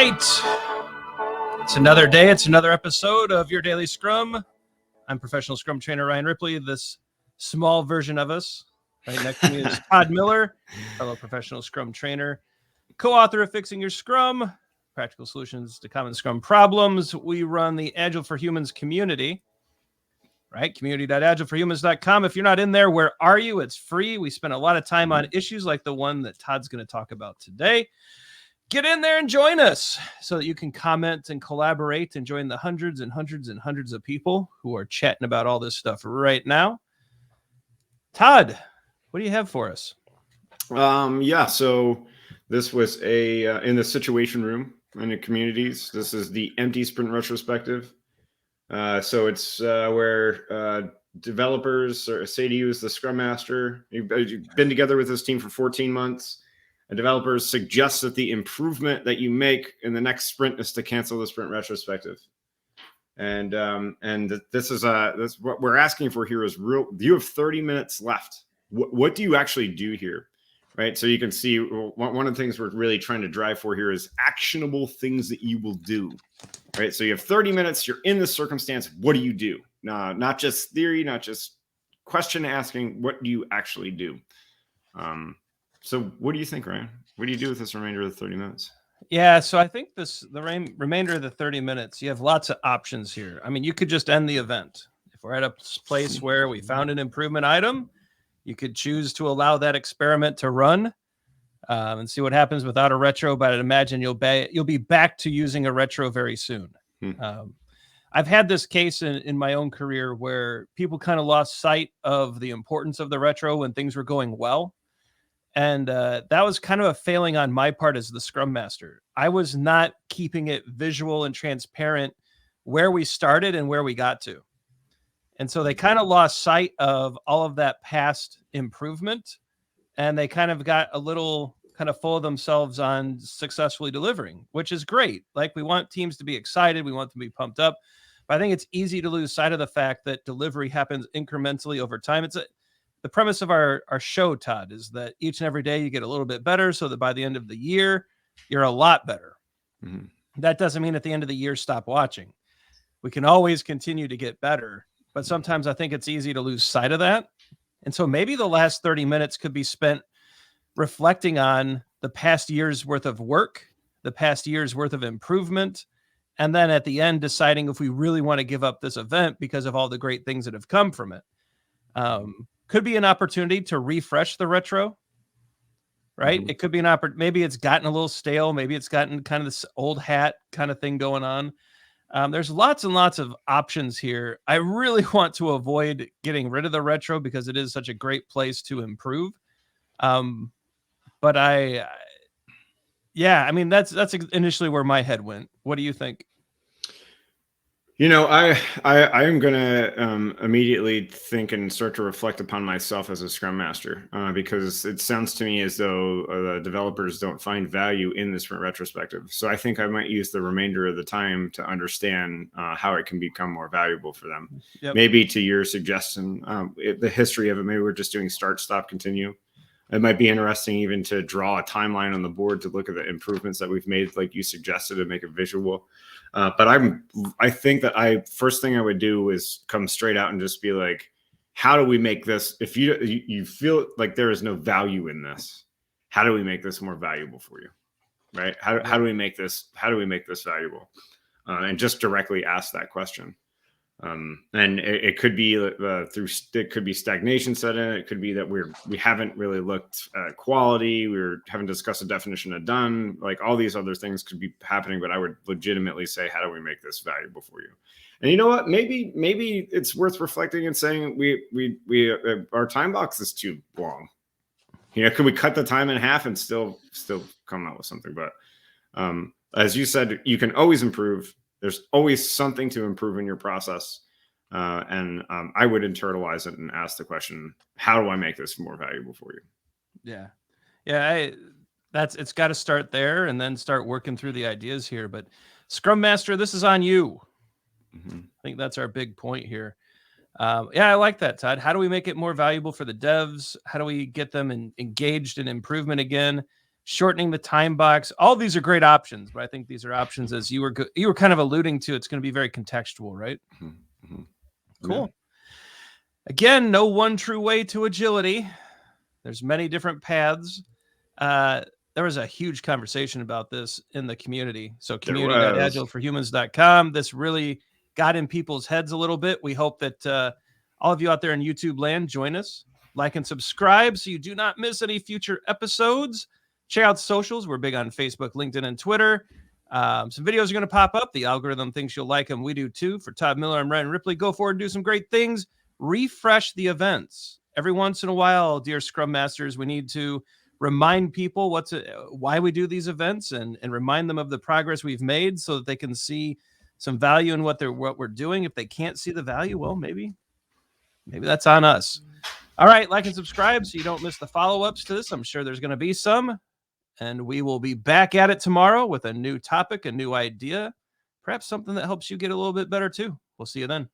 right. It's another day. It's another episode of Your Daily Scrum. I'm professional Scrum trainer Ryan Ripley, this small version of us. Right next to me is Todd Miller, fellow professional Scrum trainer, co-author of Fixing Your Scrum, Practical Solutions to Common Scrum Problems. We run the Agile for Humans community, right? community.agileforhumans.com. If you're not in there, where are you? It's free. We spend a lot of time on issues like the one that Todd's going to talk about today. Get in there and join us so that you can comment and collaborate and join the hundreds and hundreds and hundreds of people who are chatting about all this stuff right now. Todd, what do you have for us? So this was in the situation room in the communities. This is the empty sprint retrospective. So it's where developers say to you as the Scrum Master, you've been together with this team for 14 months. And developers suggest that the improvement that you make in the next sprint is to cancel the sprint retrospective. And this is what we're asking for here is real. You have 30 minutes left. What do you actually do here? Right. So you can see one of the things we're really trying to drive for here is actionable things that you will do. Right. So you have 30 minutes. You're in this circumstance. What do you do? Not just theory, not just question asking. What do you actually do? So what do you think, Ryan? What do you do with this remainder of the 30 minutes? Yeah, so I think the remainder of the 30 minutes, you have lots of options here. I mean, you could just end the event. If we're at a place where we found an improvement item, you could choose to allow that experiment to run and see what happens without a retro. But I'd imagine you'll be back to using a retro very soon. I've had this case in my own career where people kind of lost sight of the importance of the retro when things were going well. And that was kind of a failing on my part as the Scrum Master. I was not keeping it visual and transparent where we started and where we got to. And so they kind of lost sight of all of that past improvement. And they kind of got a little kind of full of themselves on successfully delivering, which is great. Like, we want teams to be excited. We want them to be pumped up. But I think it's easy to lose sight of the fact that delivery happens incrementally over time. The premise of our show, Todd, is that each and every day you get a little bit better so that by the end of the year, you're a lot better. Mm-hmm. That doesn't mean at the end of the year, stop watching. We can always continue to get better, but sometimes I think it's easy to lose sight of that. And so maybe the last 30 minutes could be spent reflecting on the past year's worth of work, the past year's worth of improvement, and then at the end, deciding if we really want to give up this event because of all the great things that have come from it. Could be an opportunity to refresh the retro, right? Mm-hmm. It could be an opportunity. Maybe it's gotten a little stale. Maybe it's gotten kind of this old hat kind of thing going on. There's lots and lots of options here. I really want to avoid getting rid of the retro because it is such a great place to improve. But I mean, that's initially where my head went. What do you think? I am going to immediately think and start to reflect upon myself as a Scrum Master because it sounds to me as though the developers don't find value in this sprint retrospective. So I think I might use the remainder of the time to understand how it can become more valuable for them. Yep. Maybe to your suggestion, the history of it, maybe we're just doing start, stop, continue. It might be interesting even to draw a timeline on the board to look at the improvements that we've made, like you suggested, to make it visual. But I think that first thing I would do is come straight out and just be like, how do we make this? If you feel like there is no value in this, how do we make this more valuable for you? Right? How do we make this valuable? And just directly ask that question. And it could be it could be stagnation set in. It could be that we haven't really looked at quality. We haven't discussed a definition of done. Like, all these other things could be happening, but I would legitimately say, how do we make this valuable for you? And you know what? Maybe it's worth reflecting and saying we our time box is too long. Could we cut the time in half and still come out with something? But as you said, you can always improve. There's always something to improve in your process. And I would internalize it and ask the question, how do I make this more valuable for you? Yeah. It's got to start there and then start working through the ideas here. But Scrum Master, this is on you. Mm-hmm. I think that's our big point here. I like that, Todd. How do we make it more valuable for the devs? How do we get them engaged in improvement again? shortening the time box. All these are great options, but I think these are options, as you were kind of alluding to, it's going to be very contextual, right? Mm-hmm. Cool. Yeah. Again, no one true way to agility. There's many different paths. There was a huge conversation about this in the community. So community.agileforhumans.com. This really got in people's heads a little bit. We hope that all of you out there in YouTube land join us. Like and subscribe so you do not miss any future episodes. Check out socials. We're big on Facebook, LinkedIn, and Twitter. Some videos are going to pop up. The algorithm thinks you'll like them. We do too. For Todd Miller, I'm Ryan Ripley. Go forward and do some great things. Refresh the events. Every once in a while, dear Scrum Masters, we need to remind people why we do these events and remind them of the progress we've made so that they can see some value in what we're doing. If they can't see the value, well, maybe that's on us. All right, like and subscribe so you don't miss the follow-ups to this. I'm sure there's going to be some, and we will be back at it tomorrow with a new topic, a new idea, perhaps something that helps you get a little bit better too. We'll see you then.